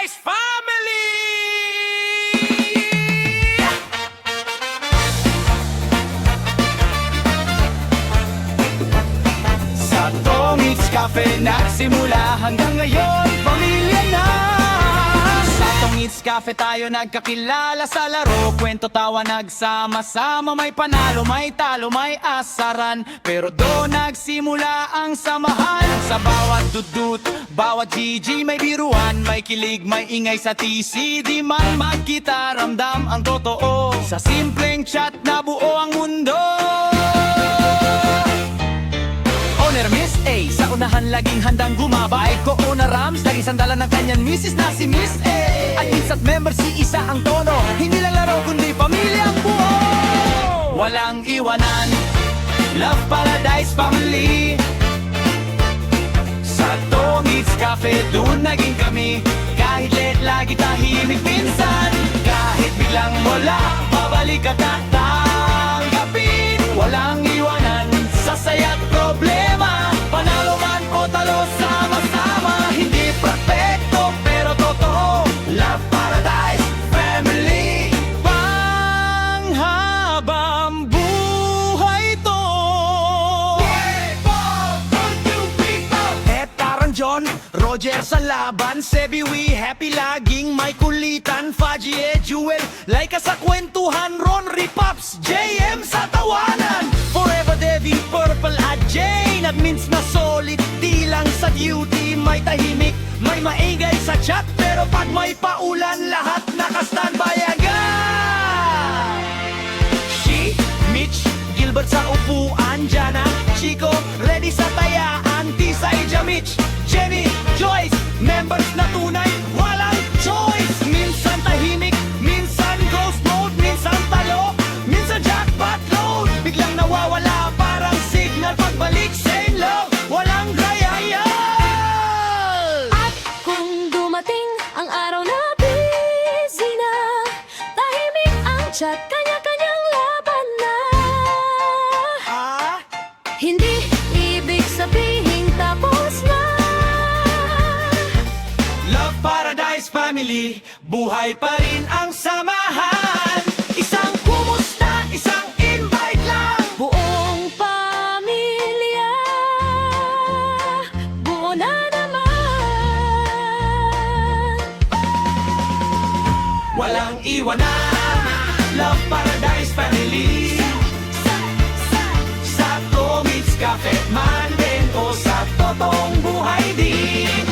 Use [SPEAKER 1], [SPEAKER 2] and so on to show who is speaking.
[SPEAKER 1] Paradise Family! Sa Tongits Cafe nagsimula hanggang ngayon pamilya na. Sa Tongits Cafe tayo nagkakilala sa laro, kwento, tawa, nagsama-sama. May panalo, may talo, may asaran, pero doon nagsimula ang samahan. Sa bawat dudut, bawat GG may biruan, may kilig, may ingay sa TC. Di man magkita, ramdam ang totoo. Sa simpleng chat nabuo ang mundo. Owner Miss A, sa unahan laging handang gumabay. Ko-owner Rams, lagi sandalan ng kanyan misis na si Miss A. At insat member si isa ang tono, hindi lang laro kundi pamilyang buo. Walang iwanan, Love Paradise Family. Sa Tongits Cafe doon naging kami. Kahit late lagi tahimik minsan, kahit biglang wala, babalik at tatanggapin. Walang iwanan sa saya't problema, panalo man o talo, sama-sama. Hindi perfecto pero totoo, Love Paradise Family. Panghabang buhay to. Etaran John, Roger sa laban, Sebi we happy laging may kulitan. Faji Jewel, Laika sa kwentuhan, Ron Ripops, JM sa tawanan. Forever Devi, Purple at Jane, admins na solid, di lang sa duty. May tahimik, may maingay sa chat, pero pag may paulan, lahat naka-standby agad. She, Mitch, Gilbert sa upuan, Jana, Chico, ready sa tayaan. Tisa, Ija, Mitch, Jenny, Joyce, members na tunay, walang choice. Minsan tahimik, minsan ghost mode, minsan talo, minsan jackpot load. Biglang nawawala, parang signal pagbalik, same love, walang trial.
[SPEAKER 2] At kung dumating ang araw na busy na, tahimik ang chat, kanya-kanyang laban na. Hindi ibig sabihin tapos na.
[SPEAKER 1] Love Paradise Family, buhay pa rin ang samahan. Isang kumusta, isang invite lang.
[SPEAKER 2] Buong pamilya, buo na naman.
[SPEAKER 1] Walang iwanan, Love Paradise Family. Sa Tongits Cafe man din o sa totoong buhay din.